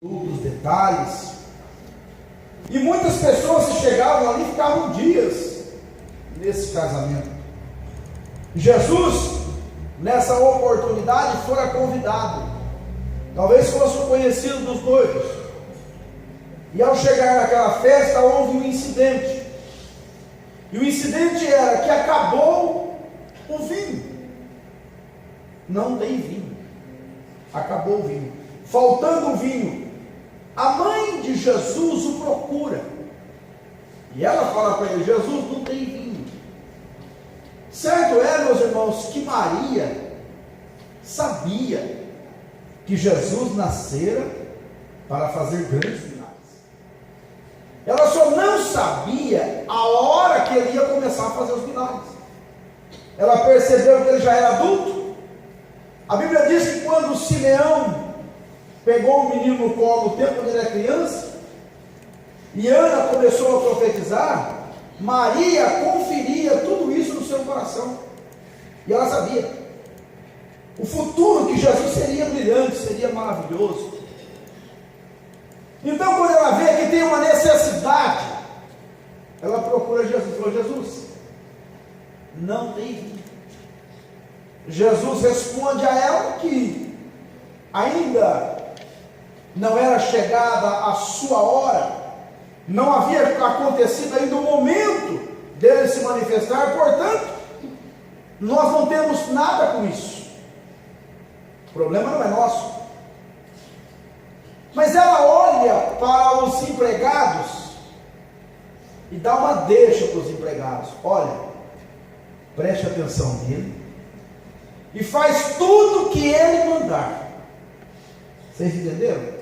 os detalhes. E muitas pessoas que chegavam ali ficavam dias nesse casamento. Jesus, nessa oportunidade, fora convidado. Talvez fosse o conhecido dos noivos. E ao chegar naquela festa, houve um incidente. E o incidente era que acabou o vinho. Não tem vinho. Acabou o vinho. Faltando o vinho, a mãe de Jesus o procura. E ela fala para ele: Jesus, não tem vinho. Certo é, meus irmãos, que Maria sabia que Jesus nascera para fazer grandes milagres. Ela só não sabia a hora que ele ia começar a fazer os milagres. Ela percebeu que ele já era adulto. A Bíblia diz que quando Simeão pegou o menino no colo no tempo que ele era criança, e Ana começou a profetizar, Maria conferia tudo isso no seu coração. E ela sabia o futuro, que Jesus seria brilhante, seria maravilhoso. Então, quando ela vê que tem uma necessidade, ela procura Jesus. Falou: Jesus, não tem vinho. Jesus responde a ela que ainda não era chegada a sua hora, não havia acontecido ainda o momento dele se manifestar, portanto, nós não temos nada com isso. O problema não é nosso. Mas ela olha para os empregados e dá uma deixa para os empregados: olha, preste atenção nele e faz tudo que ele mandar. Vocês entenderam?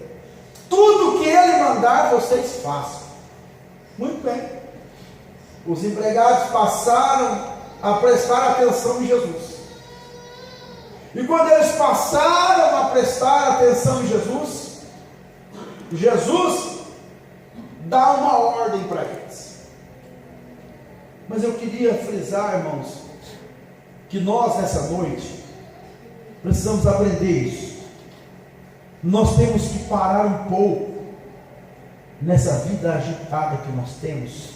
Tudo que ele mandar, vocês façam. Muito bem. Os empregados passaram a prestar atenção em Jesus. E quando eles passaram a prestar atenção em Jesus, Jesus dá uma ordem para eles. Mas eu queria frisar, irmãos, que nós nessa noite precisamos aprender isso. Nós temos que parar um pouco nessa vida agitada que nós temos,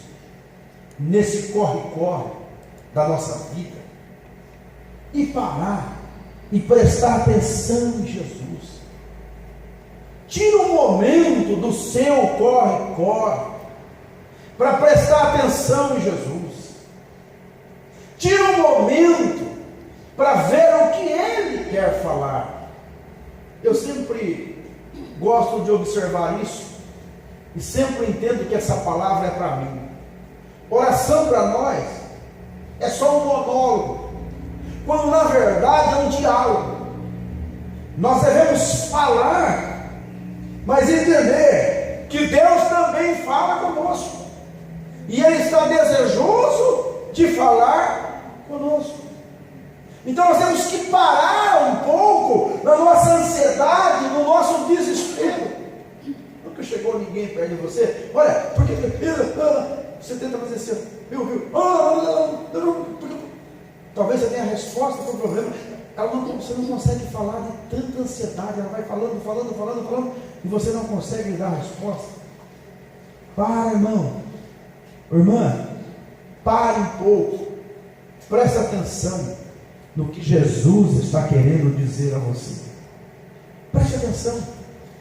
nesse corre-corre da nossa vida, e parar e prestar atenção em Jesus. Tira um momento do seu corre-corre para prestar atenção em Jesus. Tira um momento para ver o que Ele quer falar. Eu sempre gosto de observar isso e sempre entendo que essa palavra é para mim. Oração para nós é só um monólogo, quando na verdade é um diálogo. Nós devemos falar, mas entender que Deus também fala conosco, e Ele está desejoso de falar conosco. Então nós temos que parar um pouco na nossa ansiedade, no nosso desespero. Nunca chegou ninguém perto de você: olha, porque você tenta fazer assim, viu? Talvez você tenha a resposta para o problema. Você não consegue falar de tanta ansiedade. Ela vai falando, e você não consegue dar a resposta. Para, irmão, irmã, pare um pouco, preste atenção no que Jesus está querendo dizer a você. Preste atenção.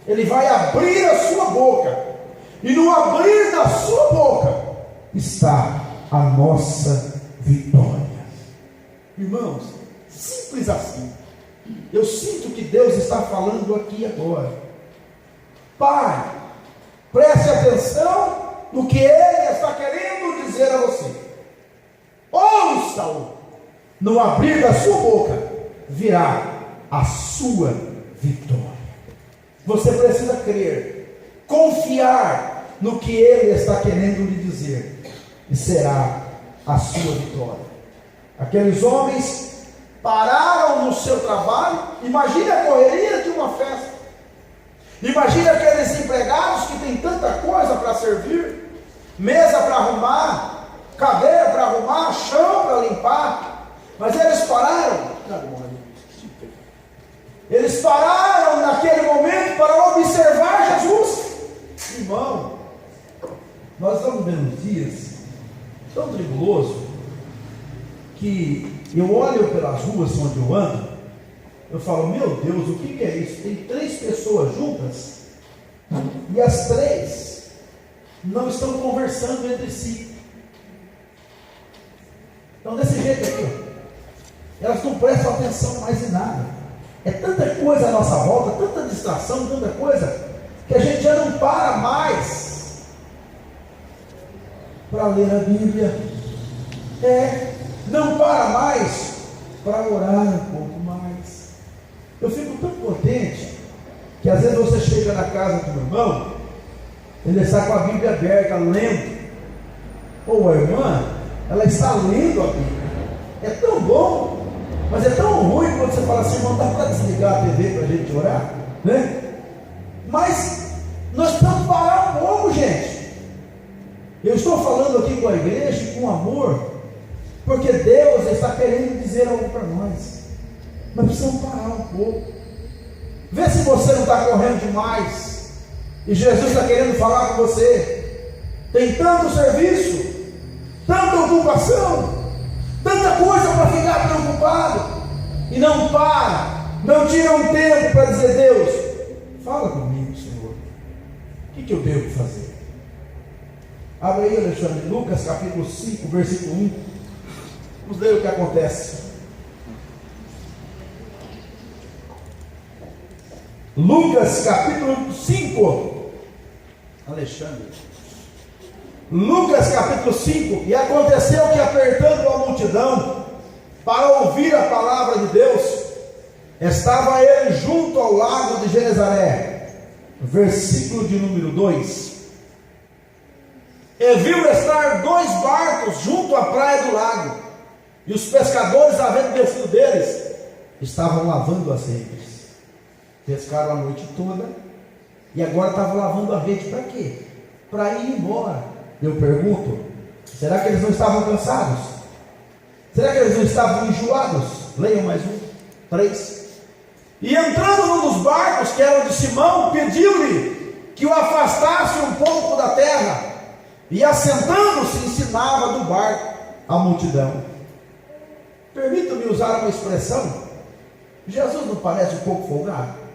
Ele vai abrir a sua boca, e no abrir da sua boca está a nossa vitória. Irmãos, simples assim. Eu sinto que Deus está falando aqui agora. Pai, preste atenção no que Ele está querendo dizer a você. Ouça-o. No abrir da sua boca virá a sua vitória. Você precisa crer, confiar no que Ele está querendo lhe dizer, e será a sua vitória. Aqueles homens pararam no seu trabalho. Imagine a correria de uma festa. Imagine aqueles empregados que têm tanta coisa para servir: mesa para arrumar, cadeira para arrumar, chão para limpar. Mas eles pararam. Eles pararam naquele momento para observar Jesus. vivendo uns dias tão tribuloso que eu olho pelas ruas onde eu ando, eu falo, meu Deus, o que é isso? Tem 3 pessoas juntas e as 3 não estão conversando entre si. Então desse jeito aqui, ó, elas não prestam atenção mais em nada. É tanta coisa à nossa volta, tanta distração, tanta coisa, que a gente já não para mais para ler a Bíblia, não para mais para orar um pouco mais. Eu fico tão contente que às vezes você chega na casa do meu irmão, ele está com a Bíblia aberta, lendo, ou a irmã, ela está lendo a Bíblia. É tão bom, mas é tão ruim quando você fala assim, não dá para desligar a TV para a gente orar, né? Mas nós precisamos parar um pouco, gente. Eu estou falando aqui com a igreja, com amor, porque Deus está querendo dizer algo para nós. Nós precisamos parar um pouco. Vê se você não está correndo demais, e Jesus está querendo falar com você. Tem tanto serviço, tanta ocupação, tanta coisa para ficar preocupado, e não para, não tira um tempo para dizer, Deus, fala comigo, Senhor, o que eu devo fazer? Abre aí, Alexandre, Lucas capítulo 5, versículo 1, vamos ler o que acontece. Lucas capítulo 5, Alexandre, Lucas capítulo 5, e aconteceu que apertando a multidão para ouvir a palavra de Deus, estava ele junto ao lago de Genezaré, versículo de número 2, e viu estar 2 barcos junto à praia do lago, e os pescadores, havendo descido deles, estavam lavando as redes. Pescaram a noite toda, e agora estavam lavando a rede para quê? Para ir embora. Eu pergunto, será que eles não estavam cansados? Será que eles não estavam enjoados? Leiam mais 3. E entrando num dos barcos, que era o de Simão, pediu-lhe que o afastasse um pouco da terra, e assentando-se ensinava do barco a multidão. Permita-me usar uma expressão, Jesus não parece um pouco folgado?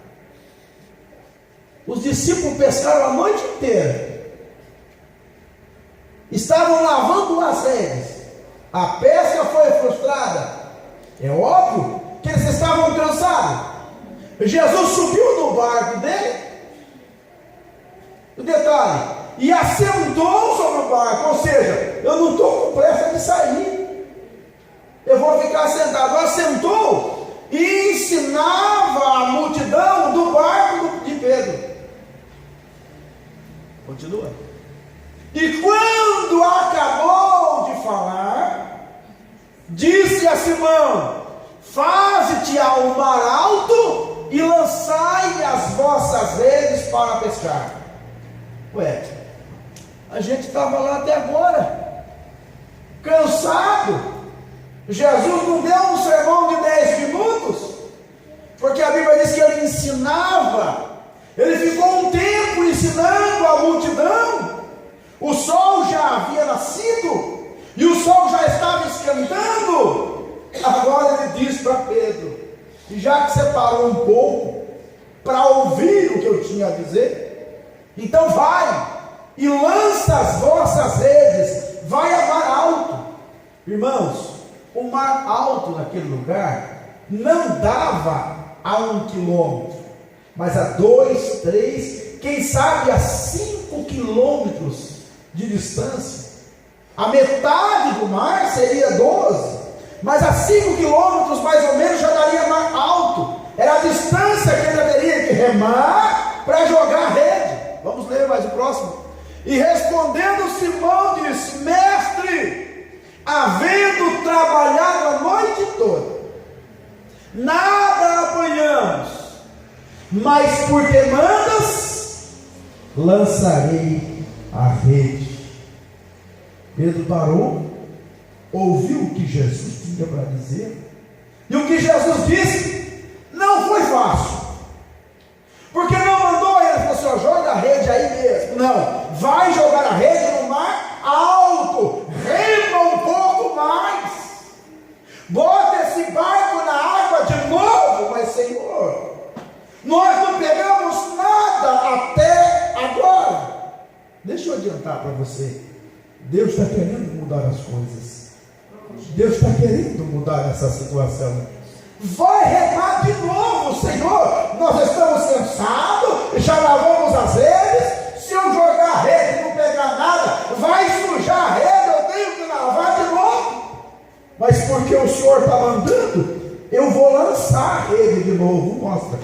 Os discípulos pescaram a noite inteira, estavam lavando as redes, a pesca foi frustrada, é óbvio que eles estavam cansados. Jesus subiu no barco dele, o detalhe, e assentou sobre o barco, ou seja, eu não estou com pressa de sair, eu vou ficar sentado. Assentou e ensinava a multidão do barco de Pedro. Continua. E quando acabou de falar, disse a Simão: faze-te ao mar alto e lançai as vossas redes para pescar. Ué, a gente estava lá até agora, cansado. Jesus não deu um sermão de 10 minutos, porque a Bíblia diz que ele ensinava. Ele ficou um tempo ensinando a multidão. O sol já havia nascido, e o sol já estava esquentando. Agora ele diz para Pedro: e já que você parou um pouco para ouvir o que eu tinha a dizer, então vai e lança as vossas redes, vai a mar alto. Irmãos, o mar alto naquele lugar não dava a 1 quilômetro, mas a 2, 3, quem sabe a 5 quilômetros de distância. A metade do mar seria 12, mas a 5 quilômetros mais ou menos já daria mar alto. Era a distância que ele teria que remar para jogar a rede. Vamos ler mais o próximo. E respondendo Simão disse: mestre, havendo trabalhado a noite toda, nada apanhamos, mas por que mandas, lançarei a rede. Pedro parou, ouviu o que Jesus tinha para dizer, e o que Jesus disse não foi fácil, porque não mandou ele, falou assim: joga a rede aí mesmo. Não, vai jogar a rede no mar adiantar para você. Deus está querendo mudar as coisas. Deus está querendo mudar essa situação. Vai remar de novo, Senhor. Nós estamos cansados, já lavamos as redes. Se eu jogar a rede e não pegar nada, vai sujar a rede, eu tenho que lavar de novo. Mas porque o Senhor está mandando, eu vou lançar a rede de novo. Mostra.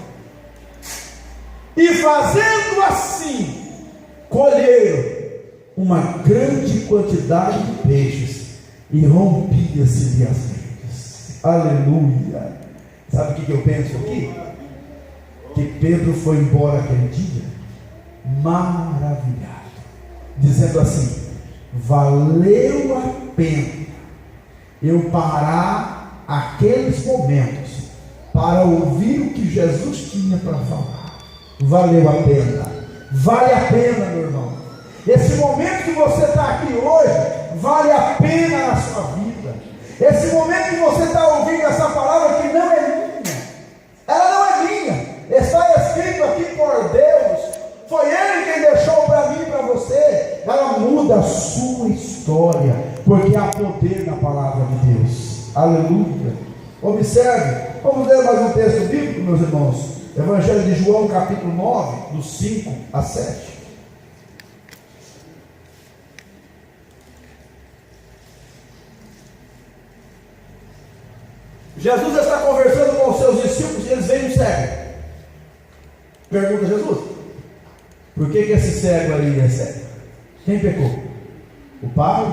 E fazendo assim, colheram uma grande quantidade de peixes e rompia-se-lhe as redes. Aleluia. Sabe o que eu penso aqui? Que Pedro foi embora aquele dia maravilhado, dizendo assim: valeu a pena eu parar aqueles momentos para ouvir o que Jesus tinha para falar. Valeu a pena. Vale a pena, meu irmão. Esse momento que você está aqui hoje vale a pena na sua vida. Esse momento que você está ouvindo essa palavra que não é minha, ela não é minha, está escrito aqui por Deus, foi Ele quem deixou para mim e para você. Ela muda a sua história, porque há poder na palavra de Deus. Aleluia. Observe, vamos ler mais um texto bíblico, meus irmãos. Evangelho de João, capítulo 9, dos 5 a 7. Jesus está conversando com os seus discípulos e eles veem um cego. Pergunta Jesus: por que esse cego aí é cego? Quem pecou? O pai?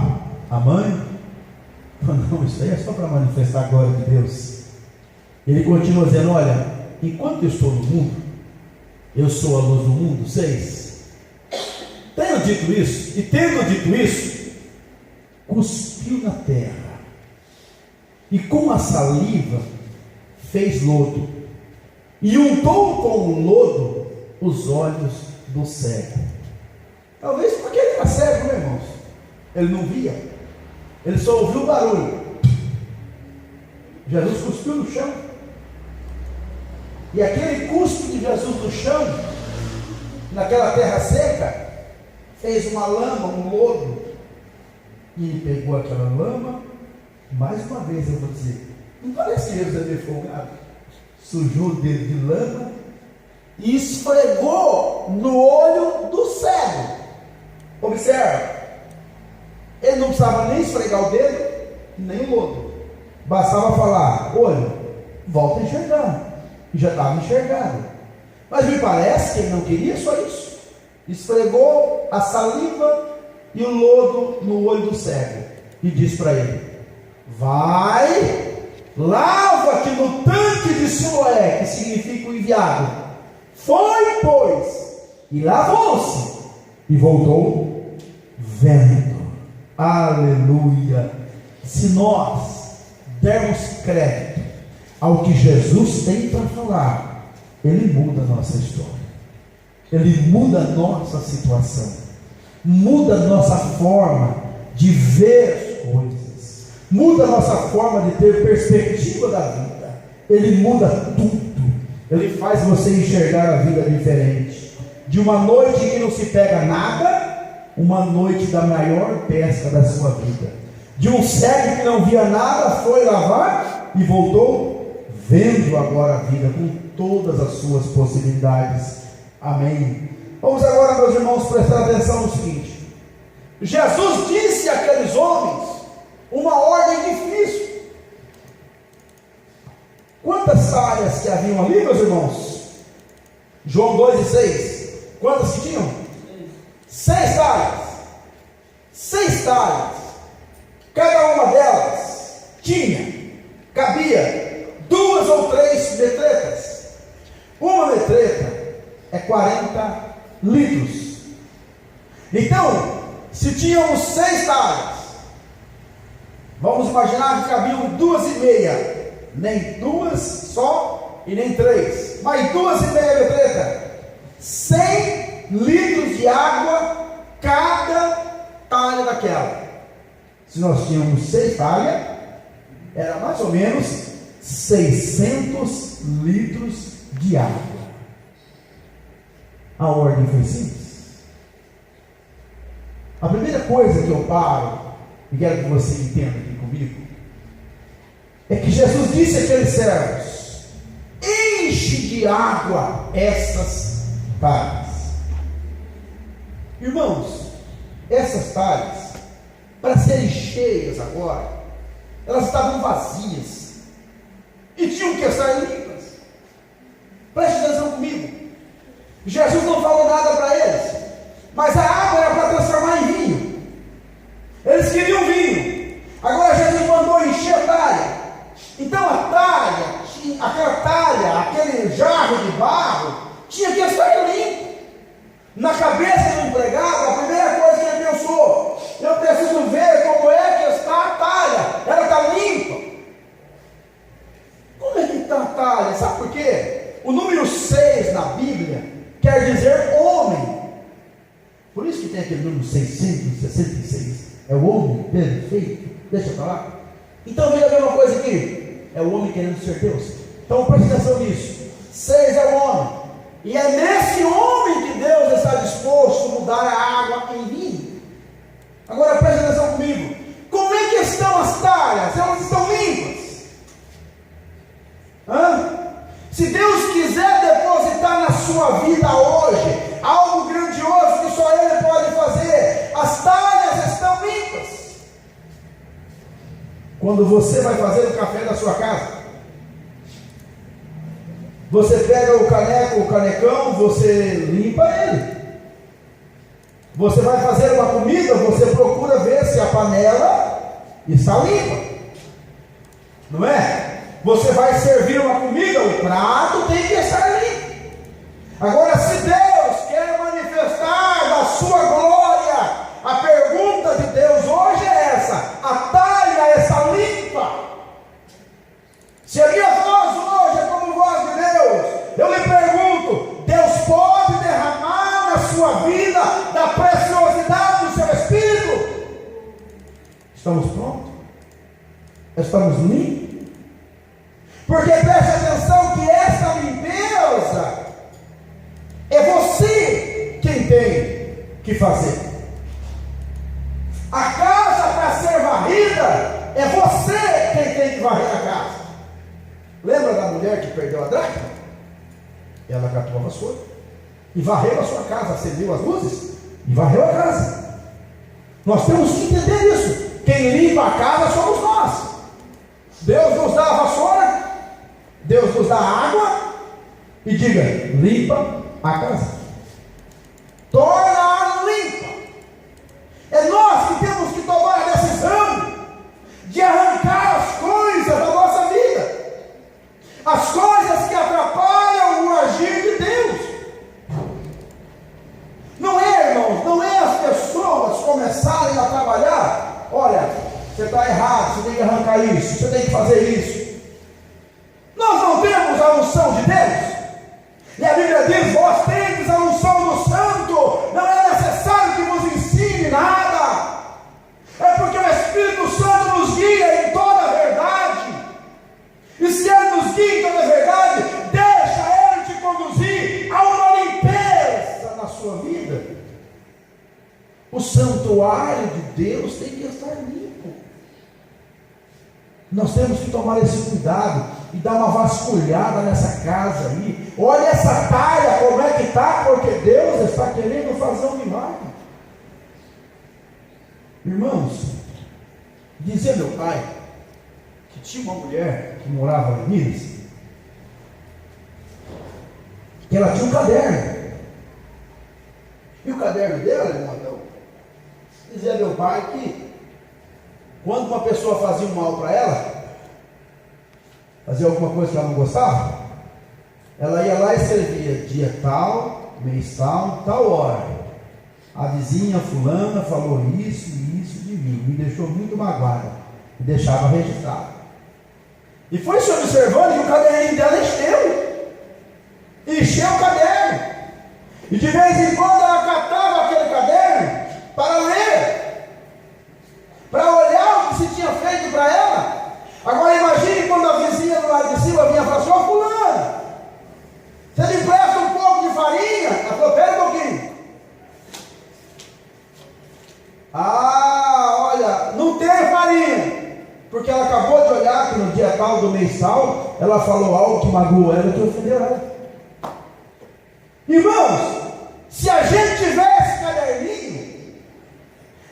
A mãe? Não, isso aí é só para manifestar a glória de Deus. Ele continua dizendo: olha, enquanto eu estou no mundo, eu sou a luz do mundo. 6. Tendo dito isso, e tendo dito isso, cuspiu na terra, e com a saliva fez lodo, e untou com o lodo os olhos do cego. Talvez porque ele era cego, meus irmãos. Ele não via, ele só ouviu o barulho. Jesus cuspiu no chão, e aquele cuspe de Jesus no chão, naquela terra seca, fez uma lama, um lodo, e ele pegou aquela lama. Mais uma vez eu vou dizer, não parece que Jesus é meio folgado? Sujou o dedo de lama e esfregou no olho do cego. Observa, ele não precisava nem esfregar o dedo, nem o lodo. Bastava falar: olho, volta a enxergar. E já estava enxergado. Mas me parece que ele não queria só isso. Esfregou a saliva e o lodo no olho do cego e disse para ele: vai, lava-te no tanque de Siloé, que significa o enviado. Foi, pois, e lavou-se, e voltou vendo. Aleluia. Se nós dermos crédito ao que Jesus tem para falar, Ele muda a nossa história, Ele muda a nossa situação, muda a nossa forma de ver as coisas, muda a nossa forma de ter perspectiva da vida. Ele muda tudo. Ele faz você enxergar a vida diferente. De uma noite que não se pega nada, uma noite da maior pesca da sua vida. De um cego que não via nada, foi lavar e voltou vendo agora a vida com todas as suas possibilidades. Amém. Vamos agora, meus irmãos, prestar atenção no seguinte: Jesus disse àqueles homens uma ordem difícil. Quantas talhas que haviam ali, meus irmãos? João 2:6. Quantas que tinham? 6 talhas. 6 talhas. Cada uma delas cabia 2 ou 3 metretas. Uma metreta é 40 litros. Então, se tínhamos 6 talhas, vamos imaginar que cabiam 2,5, nem 2 só e nem 3, mas 2,5 metretas, 100 litros de água cada talha daquela. Se nós tínhamos 6 talhas, era mais ou menos 600 litros de água. A ordem foi simples. A primeira coisa que eu paro, e quero que você entenda aqui comigo, é que Jesus disse àqueles servos: enche de água essas talhas. Irmãos, essas talhas, para serem cheias agora, elas estavam vazias e tinham que estar limpas. Preste atenção comigo. Jesus não falou nada para eles, mas a água era para transformar em vinho. Eles queriam vinho. Agora Jesus mandou encher a talha. Então a talha, aquela talha, aquele jarro de barro, tinha que estar limpo. Na cabeça do empregado, a primeira coisa que ele pensou: eu preciso ver como é que está a talha. Ela está limpa. Como é que está a talha? Sabe por quê? O número 6 na Bíblia quer dizer homem. Por isso que tem aquele número 666. É o homem perfeito. Deixa eu falar. Então veja a mesma coisa aqui. É o homem querendo ser Deus. Então preste atenção nisso. 6 é o homem. E é nesse homem que Deus está disposto a mudar a água em vinho. Agora preste atenção comigo. Como é que estão as talhas? Elas estão limpas. Se Deus quiser depositar na sua vida hoje algo grandioso que só Ele pode fazer, as talhas estão limpas. Quando você vai fazer o café da sua casa, você pega o caneco, o canecão, você limpa ele. Você vai fazer uma comida, você procura ver se a panela está limpa. Não é? Você vai servir uma comida, o prato tem que estar limpo. Agora, se Deus quer manifestar da sua glória, a pergunta de Deus hoje é essa: a talha está limpa? Se a minha voz hoje é como voz de Deus, eu lhe pergunto: Deus pode derramar na sua vida da preciosidade do seu Espírito? Estamos prontos? Estamos limpos? Porque preste atenção que essa limpeza é você quem tem que fazer. A casa para ser varrida é você quem tem que varrer a casa. Lembra da mulher que perdeu a dracma? Ela catou a vassoura e varreu a sua casa, acendeu as luzes e varreu a casa. Nós temos que entender isso. Quem limpa a casa somos nós. Deus nos dá a vassoura, Deus nos dá a água e diga: limpa a casa, torna-a limpa. É nós que temos que tomar a decisão de arrancar as coisas da nossa vida, as coisas que atrapalham o agir de Deus. Não é, irmãos, não é as pessoas começarem a trabalhar: olha, você está errado, você tem que arrancar isso, você tem que fazer isso. Nós não temos a unção de Deus, e a Bíblia diz: vós tendes a unção do Santo, não é necessário que vos ensine nada, é porque o Espírito Santo nos guia em toda a verdade, e se Ele nos guia em toda a verdade, deixa Ele te conduzir a uma limpeza na sua vida. O santuário de Deus tem que estar limpo. Nós temos que tomar esse cuidado e dar uma vasculhada nessa casa aí. Olha essa talha, como é que está, porque Deus está querendo fazer um milagre. Irmãos, dizia meu pai que tinha uma mulher que morava em Minas, que ela tinha um caderno. E o caderno dela, irmão, dizia meu pai que quando uma pessoa fazia um mal para ela, fazia alguma coisa que ela não gostava, ela ia lá e escrevia: dia tal, mês tal, tal hora, a vizinha fulana falou isso e isso de mim, me deixou muito magoada, e deixava registrado. E foi se observando que o caderninho dela encheu o caderno, e de vez em quando ela catava aquele caderno para ler, para olhar o que se tinha feito para ela. Agora imagine quando a vizinha do lado de cima vinha e falava: ó, fulano, você me empresta um pouco de farinha? Ela falou: pera um pouquinho. porque ela acabou de olhar que no dia tal do mês tal, ela falou algo que magoou ela, que ofendeu ela. Irmãos, se a gente tiver esse caderninho,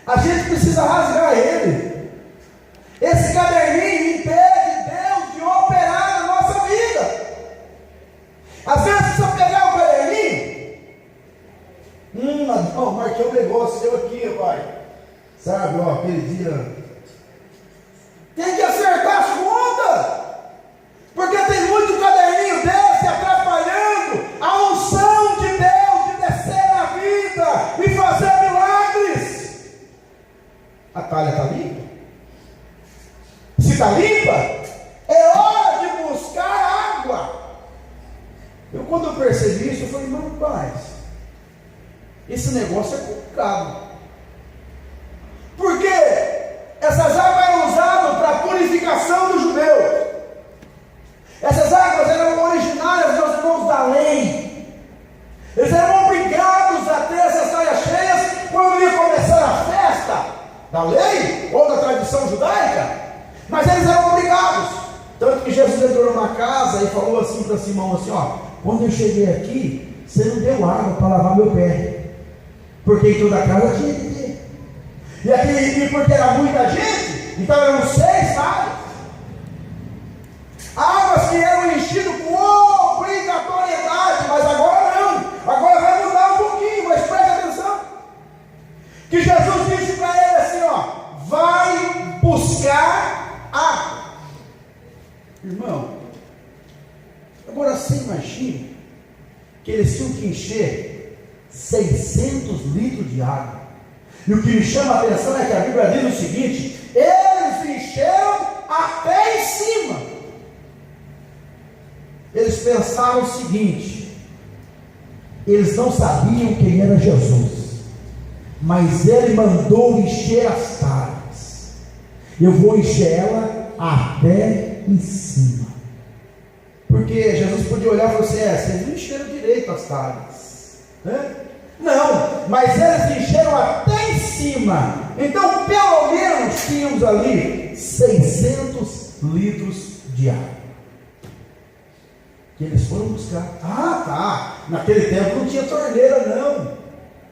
a gente precisa rasgar ele. Esse caderninho impede Deus de operar na nossa vida. Às vezes, se eu pegar o caderninho, não, marquei um negócio seu aqui, pai. Sabe, ó, aquele dia. Tem que acertar as contas. Porque tem muito caderninho desse atrapalhando a unção de Deus de descer na vida e fazer milagres. A talha está limpa? Se está limpa, é hora de buscar água. Quando eu percebi isso, eu falei, não, pai, esse negócio é complicado. Porque essas águas eram usadas para a purificação dos judeus. Essas águas eram originárias dos irmãos da lei. Eles eram obrigados a ter essas talhas cheias quando ia começar a festa da lei ou da tradição judaica. Mas eles eram obrigados. Tanto que Jesus entrou numa casa e falou assim para Simão, assim, ó, quando eu cheguei aqui, você não deu água para lavar meu pé, porque em toda a casa tinha que ter. E porque era muita gente, então eram 6 talhas. Águas que eram enchidas com obrigatoriedade, mas agora não. Agora vai mudar um pouquinho, mas preste atenção. Que Jesus disse para ele assim, ó, vai buscar água. Irmão, agora você imagina que eles tinham que encher 600 litros de água. E o que me chama a atenção é que a Bíblia diz o seguinte: eles encheram até em cima. Eles pensaram o seguinte: eles não sabiam quem era Jesus, mas ele mandou encher as talhas. Eu vou encher ela até em cima. Porque Jesus podia olhar e falar assim: vocês não encheram direito as talhas, né? Não, mas eles encheram até em cima. Então pelo menos tínhamos ali 600 litros de água que eles foram buscar. Naquele tempo não tinha torneira,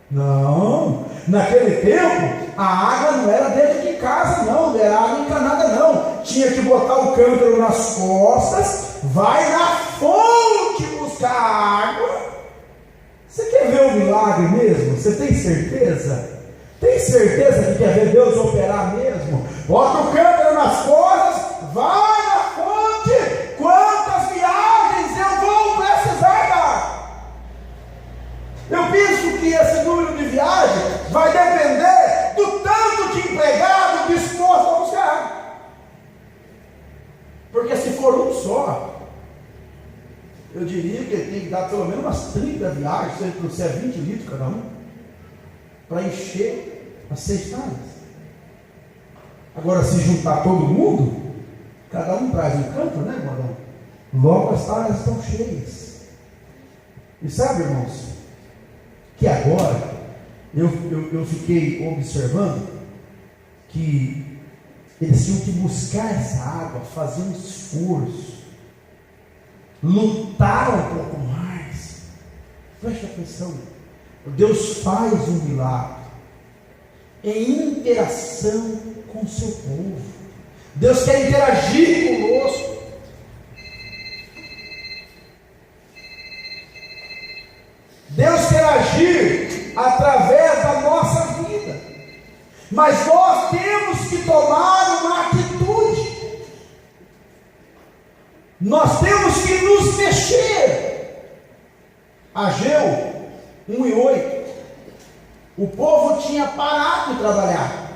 não, naquele tempo a água não era dentro de casa, não era água encanada, não. Tinha que botar o cântaro nas costas, vai na fonte buscar água. Você quer ver o milagre mesmo? Você tem certeza? Tem certeza que quer ver Deus operar mesmo? Bota o cântaro nas costas, vai na fonte. Quantas viagens eu vou precisar dar? Eu penso que esse número de viagens vai depender do tanto de empregado disposto a buscar. Porque se for um só, eu diria que ele tem que dar pelo menos umas 30 viagens, se é 20 litros cada um, para encher as 6 talhas. Agora, se juntar todo mundo, cada um traz um canto, né, irmão? Logo as talhas estão cheias. E sabe, irmãos, que agora eu fiquei observando que eles tinham que buscar essa água, fazer um esforço, lutar um pouco mais. Preste atenção, Deus faz um milagre em interação com o seu povo. Deus quer interagir conosco. Deus quer agir através da nossa vida, mas nós temos que tomar uma atitude. Nós temos que nos mexer. Ageu 1:8. O povo tinha parado de trabalhar.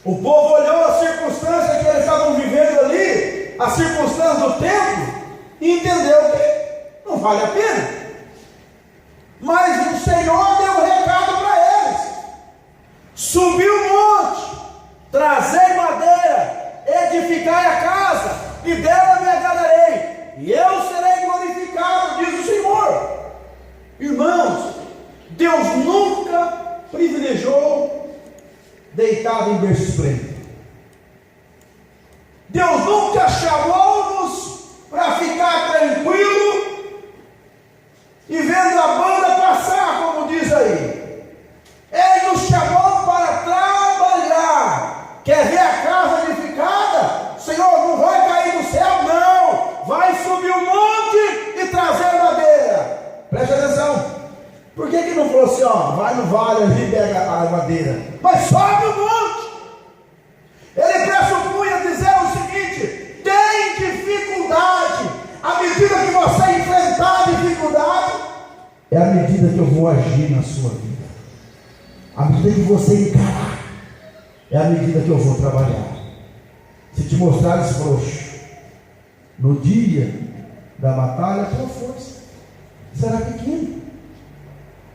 O povo olhou a circunstância que eles estavam vivendo ali, a circunstância do tempo, e entendeu que não vale a pena. Mas o Senhor deu um recado para eles: subir o monte, trazer madeira, edificai a casa, e dela me agradarei, e eu serei glorificado, diz o Senhor. Irmãos, Deus nunca privilegiou deitado em berço esplêndido. Deus nunca chamou-nos para ficar tranquilo e vendo a banda passar, como diz aí. Ele nos chamou para trabalhar. Quer ver a casa edificada? Senhor, não vai cair do céu, não. Vai subir o monte e trazer madeira. Preste atenção. Por que não falou assim, ó, vai no vale ali e pega a madeira? Mas sobe o monte. Ele pressupunha dizer o seguinte: tem dificuldade. À medida que você enfrentar a dificuldade, é à medida que eu vou agir na sua vida. À medida que você encarar, é à medida que eu vou trabalhar. Se te mostrares frouxo no dia da batalha, a tua força será pequena.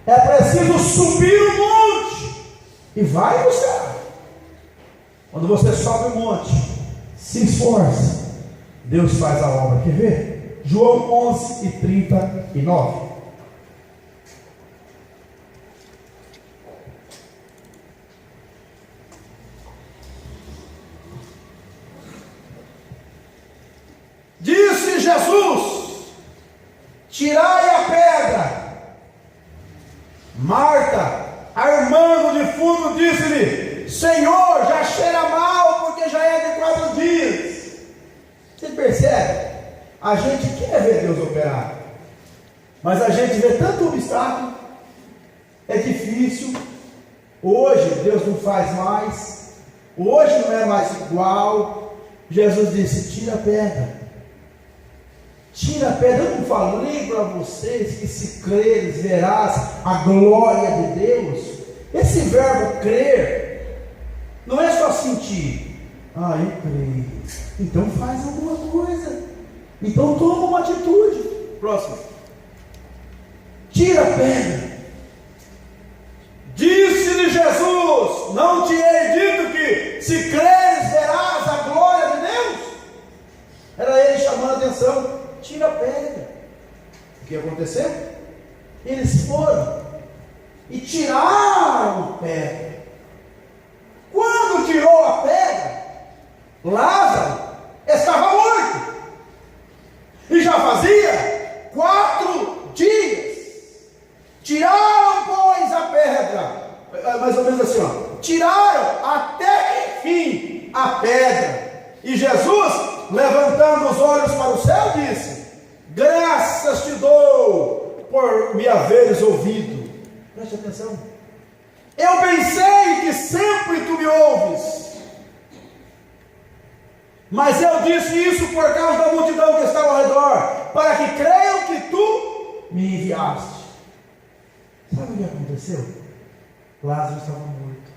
É preciso subir o monte e vai buscar. Quando você sobe o monte, se esforça, Deus faz a obra. Quer ver? João 11:39. Disse Jesus: tirai a pedra. Marta, a irmã do defunto, disse-lhe: Senhor, já cheira mal, porque já é de 4 dias. Você percebe? A gente quer ver Deus operar, mas a gente vê tanto obstáculo. É difícil. Hoje Deus não faz mais. Hoje não é mais igual. Jesus disse: tira a pedra. Tira a pedra. Eu não falei para vocês que se creres verás a glória de Deus? Esse verbo crer não é só sentir. Ah, eu creio. Então faz alguma coisa. Então toma uma atitude. Próximo. Tira a pedra. Disse-lhe Jesus: não te hei dito que se creres verás a glória de Deus? Era ele chamando a atenção. Tira a pedra. O que aconteceu? Eles foram e tiraram a pedra. Quando tirou a pedra, Lázaro estava morto. E já fazia 4 dias. Tiraram, pois, a pedra. Mais ou menos assim, ó. Tiraram até enfim a pedra. E Jesus, levantando os olhos para o céu, disse: graças te dou por me haveres ouvido. Preste atenção. Eu bem sei que sempre tu me ouves, mas eu disse isso por causa da multidão que estava ao redor, para que creiam que tu me enviaste. Sabe o que aconteceu? Lázaro estava morto.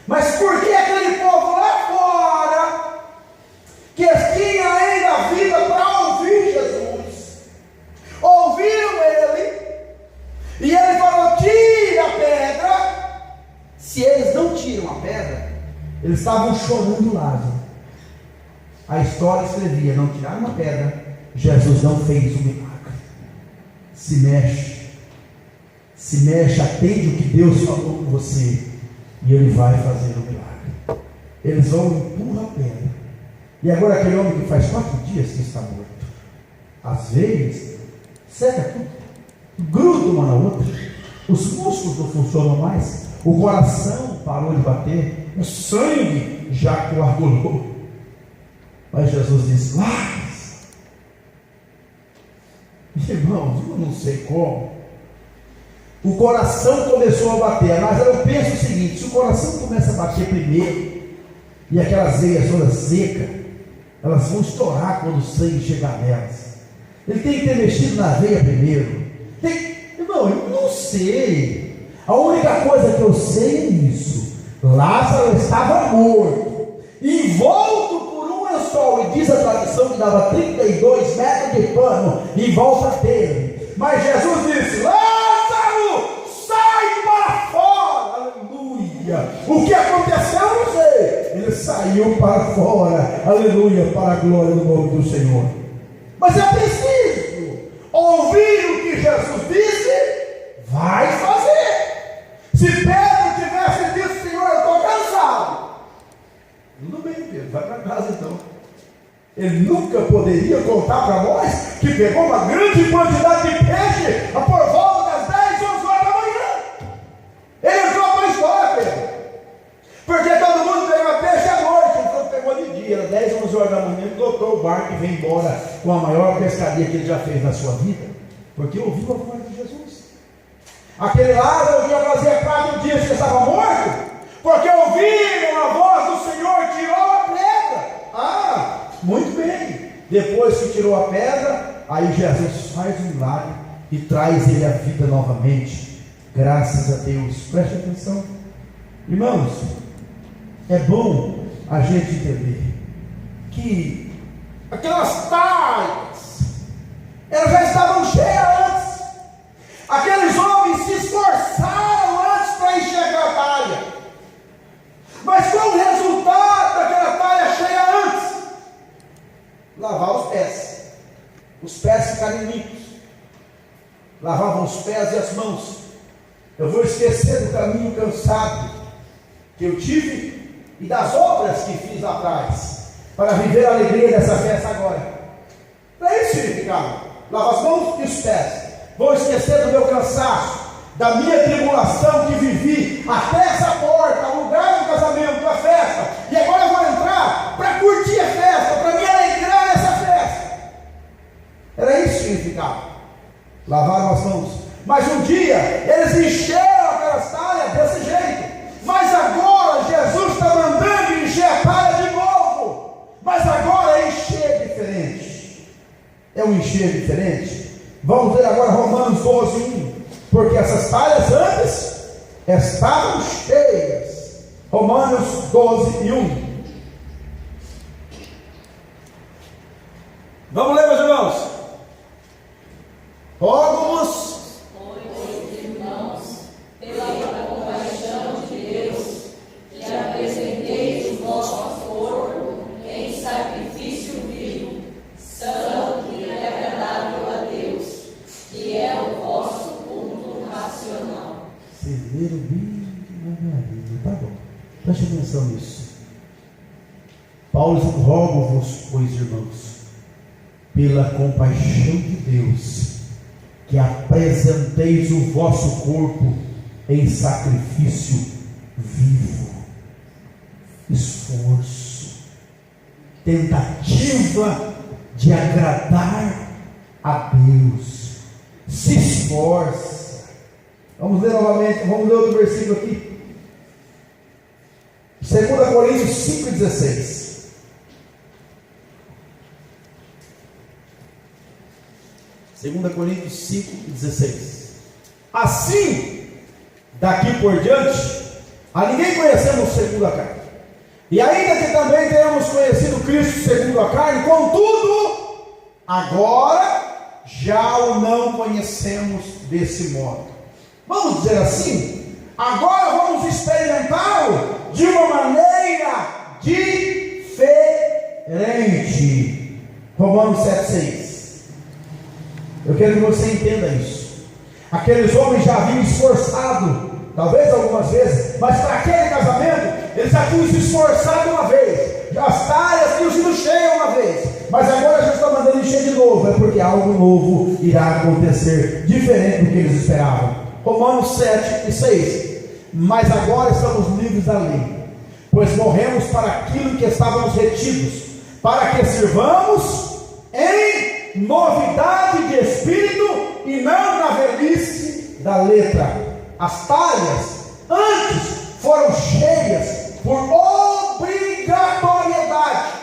Mas por que aquele povo lá fora, que tinha ainda vida para ouvir Jesus, ouviram ele, e ele falou: tira a pedra. Se eles não tiram a pedra, eles estavam chorando Lázaro. A história escrevia: não tiraram a pedra, Jesus não fez o milagre. Se mexe, atende o que Deus falou com você, e Ele vai fazer o milagre. Eles vão empurrar a pedra. E agora aquele homem que faz 4 dias que está morto, as veias seca tudo, gruda uma na outra, os músculos não funcionam mais, o coração parou de bater, o sangue já coagulou. Mas Jesus disse: Lázaro, irmãos, eu não sei como, o coração começou a bater. Mas eu penso o seguinte: se o coração começa a bater primeiro, e aquelas veias todas secas, elas vão estourar quando o sangue chegar nelas. Ele tem que ter mexido na veia primeiro. Irmão, eu não sei. A única coisa que eu sei é isso: Lázaro estava morto, envolto por um lençol, e diz a tradição que dava 32 metros de pano em volta dele. Mas Jesus disse: Lázaro, sai para fora. Aleluia. O que aconteceu? Eu não sei. Ele saiu para fora, aleluia, para a glória do nome do Senhor. Mas é preciso ouvir o que Jesus disse, vai fazer. Se Pedro tivesse dito: Senhor, eu estou cansado, tudo bem, Pedro, vai para casa então. Ele nunca poderia contar para nós que pegou uma grande quantidade de peixe por volta das 10, 11 horas da manhã. Ele entrou para a história, Pedro. Porque todo mundo pegava peixe à noite. Então pegou de dia, era 10, 11 horas da manhã, ele botou o barco e veio embora com a maior pescaria que ele já fez na sua vida. Porque ouviu a voz de Jesus. Aquele Lázaro que já fazia 4 dias que estava morto, porque ouviram a voz do Senhor, tirou a pedra. Muito bem. Depois que tirou a pedra, aí Jesus faz um milagre e traz ele à vida novamente. Graças a Deus. Preste atenção, irmãos. É bom a gente entender que aquelas talhas, elas já estavam cheias antes. Aqueles homens se esforçaram antes para enxergar a talha. Mas qual o resultado daquela talha cheia antes? Lavar os pés. Os pés ficarem limpos. Lavavam os pés e as mãos. Eu vou esquecer do caminho cansado que eu tive e das obras que fiz lá atrás, para viver a alegria dessa festa agora. Para isso significava lavar as mãos e os pés. Vou esquecer do meu cansaço, da minha tribulação que vivi até essa porta, o lugar do casamento, da festa, e agora eu vou entrar para curtir a festa, para me alegrar nessa festa. Era isso que significava. Lavaram as mãos. Mas um dia eles encheram aquelas talhas desse jeito. Mas agora Jesus está mandando encher a talha de novo. Mas agora é encher diferente. É um encher diferente. Vamos ver agora Romanos 12:1. Porque essas talhas antes estavam cheias. Romanos 12:1. Vamos ler, meus irmãos. Rogo-vos, pois, irmãos, pela compaixão de Deus, que apresenteis o vosso corpo em sacrifício vivo, santo e agradável a Deus, que é o vosso culto racional. Celeiro bem devagarinho, tá bom. Preste atenção nisso. Paulo diz: rogo-vos, pois, irmãos, pela compaixão de Deus, que apresenteis o vosso corpo em sacrifício vivo, esforço, tentativa de agradar a Deus. Se esforça. Vamos ler novamente, vamos ler outro versículo aqui. 2 Coríntios 5,16. 2 Coríntios 5,16. Assim, daqui por diante, a ninguém conhecemos segundo a carne. E ainda que também tenhamos conhecido Cristo segundo a carne, contudo, agora já o não conhecemos desse modo. Vamos dizer assim, agora vamos experimentá-lo de uma maneira diferente. Romanos 7,6. Eu quero que você entenda isso. Aqueles homens já haviam esforçado, talvez algumas vezes, mas para aquele casamento, eles já tinham se esforçado uma vez, as talhas tinham sido cheias uma vez, mas agora já está mandando encher de novo. É porque algo novo irá acontecer, diferente do que eles esperavam. Romanos 7:6. Mas agora estamos livres da lei, pois morremos para aquilo que estávamos retidos, para que sirvamos em novidade de espírito e não na velhice da letra. As talhas antes foram cheias por obrigatoriedade.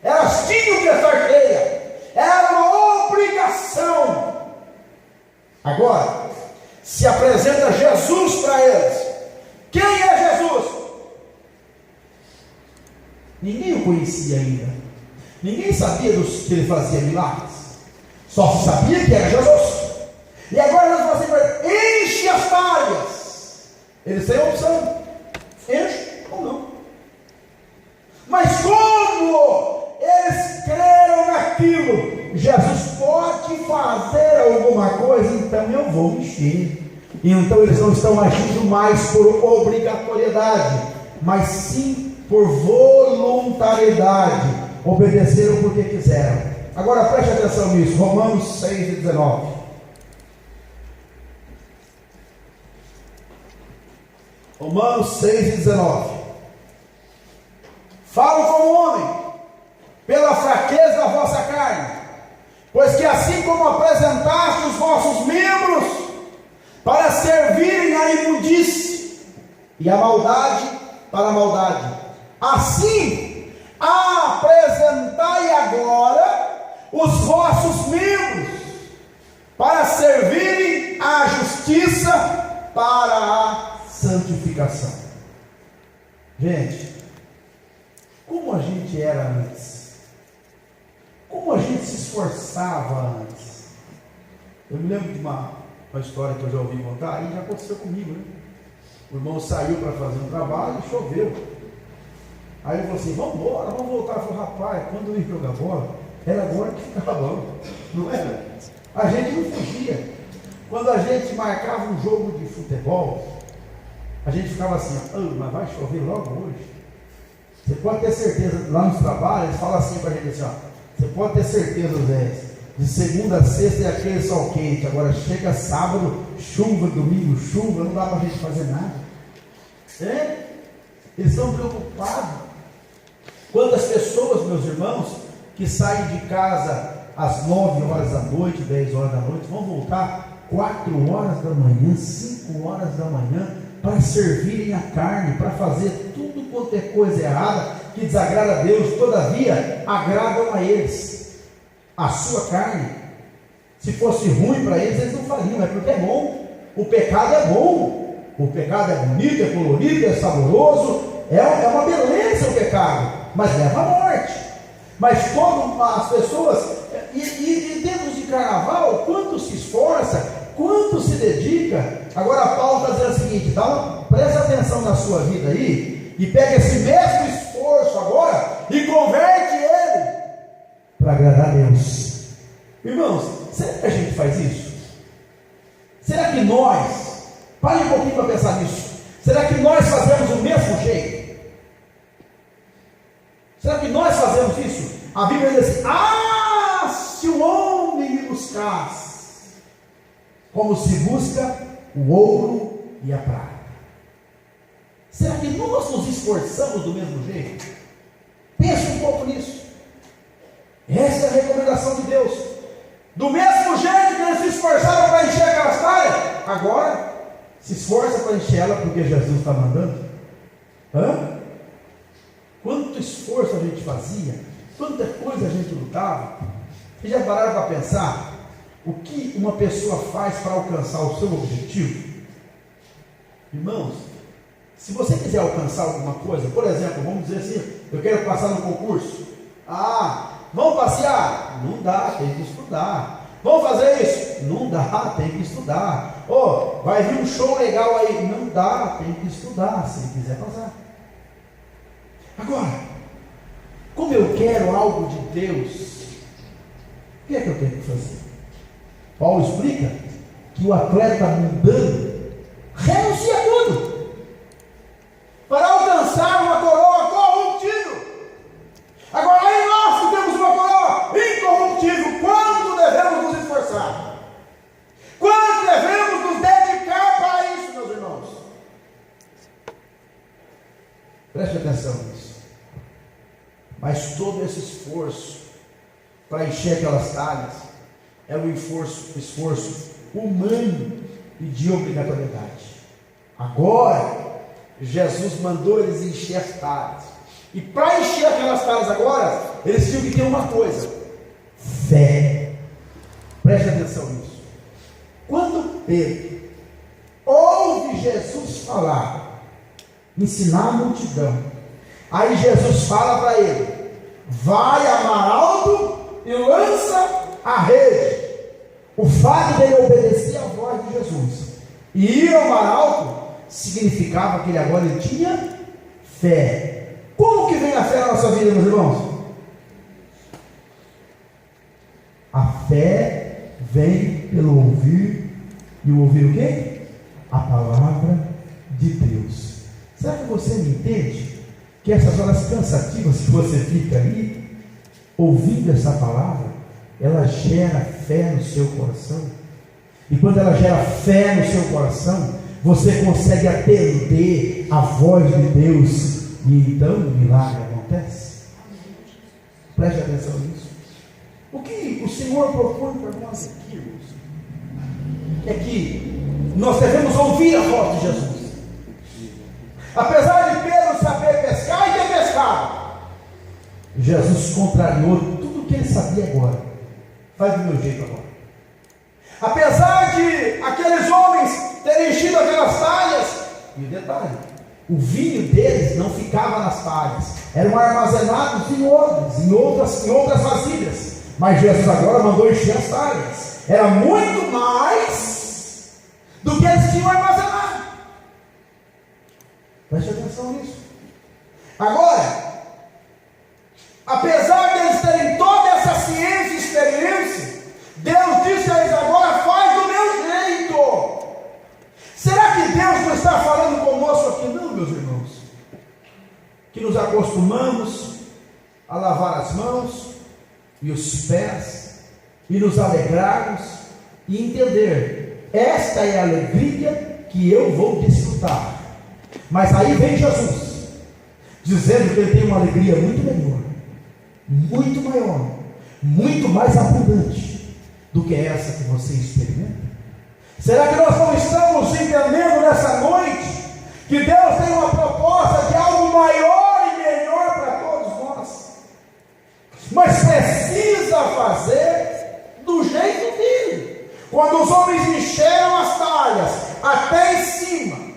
Elas tinham que estar cheias, era uma obrigação. Agora se apresenta Jesus para eles. Quem é Jesus? Ninguém o conhecia ainda. Ninguém sabia que ele fazia milagres. Só se sabia que era Jesus. E agora nós fazemos: enche as talhas. Eles têm a opção: enche ou não. Mas como eles creram naquilo, Jesus pode fazer alguma coisa, então eu vou encher. Então eles não estão agindo mais por obrigatoriedade, mas sim por voluntariedade, obedeceram porque quiseram. Agora preste atenção nisso, Romanos 6:19. Romanos 6:19. Falo como homem, pela fraqueza da vossa carne, pois que assim como apresentaste os vossos membros para servirem à imundície e a maldade para a maldade, assim apresentai agora os vossos membros para servirem à justiça para a santificação. Gente, como a gente era antes, como a gente se esforçava antes. Eu me lembro de uma história que eu já ouvi contar, e já aconteceu comigo, né? O irmão saiu para fazer um trabalho e choveu. Aí ele falou assim: vamos embora, vamos voltar. Eu falei: rapaz, quando eu ia jogar bola, era agora que ficava bom, não era? A gente não fugia. Quando a gente marcava um jogo de futebol, a gente ficava assim: mas vai chover logo hoje. Você pode ter certeza, lá nos trabalhos, eles falam assim para a gente assim: você pode ter certeza, Zé, de segunda a sexta é aquele sol quente, agora chega sábado, chuva, domingo, chuva, não dá para a gente fazer nada. Eles estão preocupados. Quantas pessoas, meus irmãos, que saem de casa às 9 horas da noite, 10 horas da noite, vão voltar 4 horas da manhã, 5 horas da manhã, para servirem a carne, para fazer tudo quanto é coisa errada, que desagrada a Deus, todavia agradam a eles. A sua carne, se fosse ruim para eles, eles não fariam, é porque é bom. O pecado é bom, o pecado é bonito, é colorido, é saboroso, é uma beleza o pecado, mas leva à morte. Mas todas as pessoas, e dentro de carnaval, quanto se esforça, quanto se dedica. Agora Paulo está dizendo o seguinte: presta atenção na sua vida aí, e pega esse mesmo esforço agora, e converte ele para agradar a Deus. Irmãos, será que a gente faz isso? Será que nós, pare um pouquinho para pensar nisso, será que nós fazemos o mesmo jeito? Será que nós fazemos isso? A Bíblia diz assim: se o homem me buscasse, como se busca o ouro e a prata. Será que nós nos esforçamos do mesmo jeito? Pense um pouco nisso. Essa é a recomendação de Deus. Do mesmo jeito que eles se esforçaram para encher aquelas talhas, agora se esforça para encher ela porque Jesus está mandando. Quanto esforço a gente fazia, quanta coisa a gente lutava. Vocês já pararam para pensar o que uma pessoa faz para alcançar o seu objetivo? Irmãos, se você quiser alcançar alguma coisa, por exemplo, vamos dizer assim: eu quero passar no concurso. Vamos passear? Não dá, tem que estudar. Vamos fazer isso? Não dá, tem que estudar. Vai vir um show legal aí? Não dá, tem que estudar, se ele quiser passar. Agora, como eu quero algo de Deus, o que é que eu tenho que fazer? Paulo explica que o atleta mundano renuncia a tudo para alcançar uma coroa corruptível. Agora, aí nós que temos uma coroa incorruptível, quanto devemos nos esforçar? Quanto devemos nos dedicar para isso, meus irmãos? Preste atenção nisso. Mas todo esse esforço para encher aquelas talhas é um esforço humano e de obrigatoriedade. Agora, Jesus mandou eles encher as talhas. E para encher aquelas talhas agora, eles tinham que ter uma coisa: fé. Preste atenção nisso. Quando Pedro ouve Jesus falar, ensinar a multidão, aí Jesus fala para ele: vai a mar alto e lança a rede. O fato dele obedecer à voz de Jesus e ir ao mar alto significava que ele agora tinha fé. Como que vem a fé na nossa vida, meus irmãos? A fé vem pelo ouvir, e o ouvir o quê? A palavra de Deus. Será que você me entende? que essas horas cansativas que você fica aí, ouvindo essa palavra, ela gera fé no seu coração. E quando ela gera fé no seu coração, você consegue atender a voz de Deus, e então o milagre acontece. Preste atenção nisso. O que o Senhor propõe para nós aqui, irmãos, é que nós devemos ouvir a voz de Jesus. Apesar de Pedro saber pescar e ter pescado, Jesus contrariou tudo o que ele sabia agora. Faz do meu jeito agora. Apesar de aqueles homens terem enchido aquelas talhas, e o detalhe, o vinho deles não ficava nas talhas, eram armazenados em odres, em outras vasilhas. Mas Jesus agora mandou encher as talhas. Era muito mais do que eles tinham armazenado. Preste atenção nisso. Agora, apesar de eles terem toda essa ciência e experiência, Deus disse a eles agora: faz do meu jeito. Será que Deus não está falando conosco aqui? Não, meus irmãos. Que nos acostumamos a lavar as mãos e os pés, e nos alegrarmos e entender: esta é a alegria que eu vou desfrutar. Mas aí vem Jesus, dizendo que ele tem uma alegria muito melhor, muito maior, muito mais abundante do que essa que você experimenta. Será que nós não estamos entendendo nessa noite que Deus tem uma proposta de algo maior e melhor para todos nós, mas precisa fazer do jeito dele? Quando os homens encheram as talhas até em cima,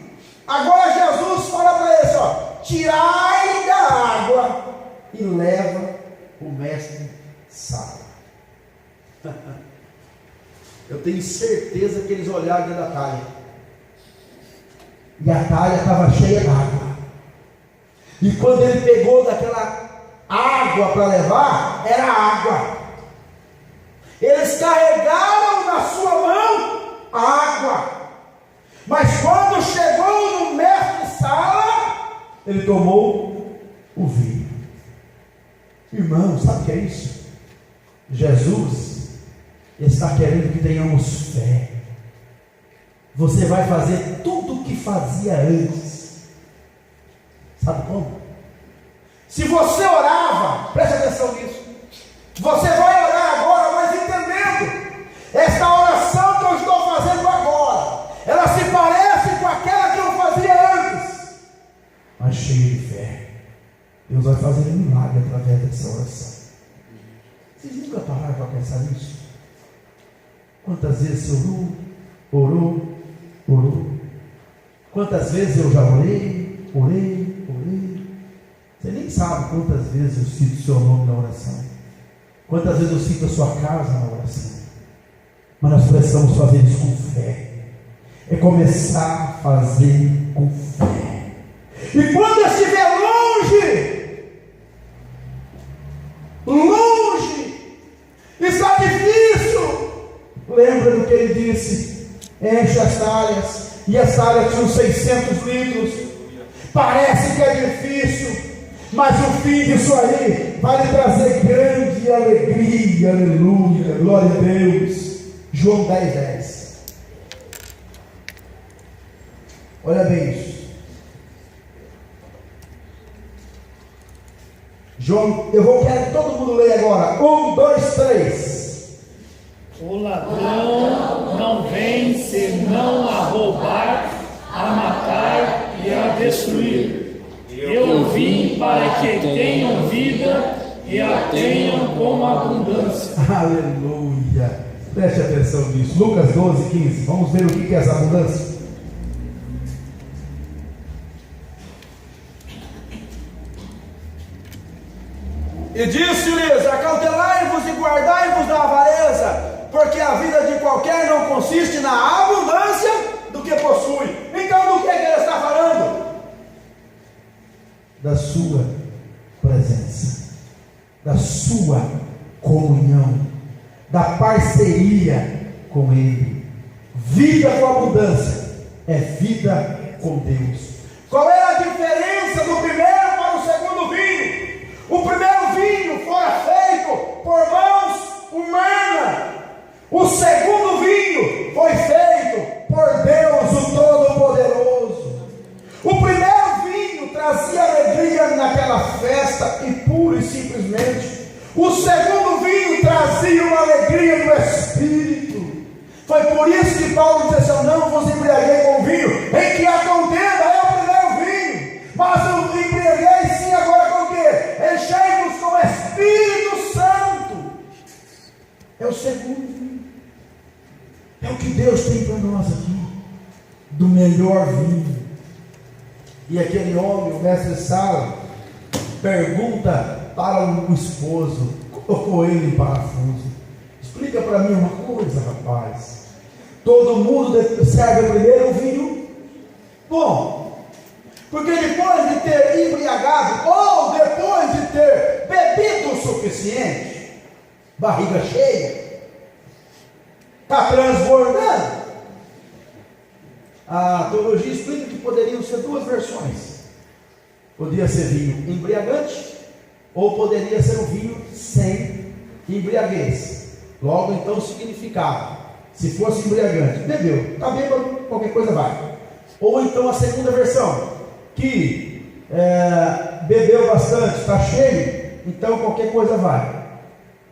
agora Jesus fala para eles: ó, tirai da água e leva o mestre sábio. Eu tenho certeza que eles olharam dentro da talha, e a talha estava cheia d'água. E quando ele pegou daquela água para levar, era água. Eles carregaram na sua mão a água, mas quando chegou no mestre Sala, ele tomou o vinho. Irmão, sabe o que é isso? Jesus está querendo que tenhamos fé. Você vai fazer tudo o que fazia antes. Sabe como? Se você orava, preste atenção nisso, você vai orar agora, mas entendendo, esta oração que eu estou fazendo agora, ela se parece com aquela que eu fazia antes, mas cheia de fé. Deus vai fazer um milagre através dessa oração. Vocês nunca pararam para pensar nisso? Quantas vezes você orou? Quantas vezes eu já orei? Você nem sabe quantas vezes eu cito o seu nome na oração, quantas vezes eu cito a sua casa na oração. Mas nós precisamos fazer isso com fé. É começar a fazer com fé. E quando eu estiver longe, está difícil, lembra do que ele disse: enche as talhas. E as talhas tinham 600 litros. Parece que é difícil, mas o fim disso aí vai lhe trazer grande alegria. Aleluia, glória a Deus. João 10:10. Olha bem isso. João, quero que todo mundo leia agora. 1, 2, 3. O ladrão não vem senão a roubar, a matar e a destruir. Eu vim para que tenham vida e a tenham com abundância. Aleluia. Preste atenção nisso. Lucas 12:15. Vamos ver o que é essa abundância. E disse-lhes: acautelai-vos e guardai-vos da avareza, porque a vida de qualquer não consiste na abundância do que possui. Então do que ele está falando? Da sua presença, da sua comunhão, da parceria com Ele. Vida com abundância é vida com Deus. Qual é a diferença do primeiro para o segundo segundo vinho foi feito por Deus, o Todo-Poderoso. O primeiro vinho trazia alegria naquela festa, e pura e simplesmente. O segundo vinho trazia uma alegria no Espírito. Foi por isso que Paulo disse assim: não vos embriaguei com vinho em que a contenda é o primeiro vinho, mas o embriaguei sim agora com o quê? Enchei-vos com o Espírito Santo. É o segundo vinho. É o que Deus tem para nós aqui, do melhor vinho. E aquele homem, o mestre Sala, pergunta para o esposo, colocou ele em parafuso: explica para mim uma coisa, rapaz. Todo mundo serve primeiro o vinho bom, porque depois de ter embriagado, ou depois de ter bebido o suficiente, barriga cheia, está transbordando. A teologia explica que poderiam ser duas versões: podia ser vinho embriagante, ou poderia ser um vinho sem embriaguez. Logo então significava, se fosse embriagante, bebeu, está bêbado, qualquer coisa vai. Ou então a segunda versão, que bebeu bastante, está cheio, então qualquer coisa vai.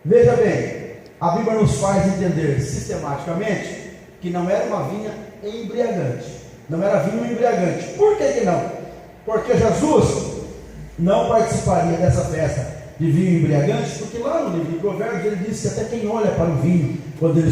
Veja bem, a Bíblia nos faz entender sistematicamente que não era uma vinha embriagante, não era vinho embriagante. Por que não? Porque Jesus não participaria dessa festa de vinho embriagante, porque lá no livro de Provérbios ele diz que até quem olha para o vinho, quando ele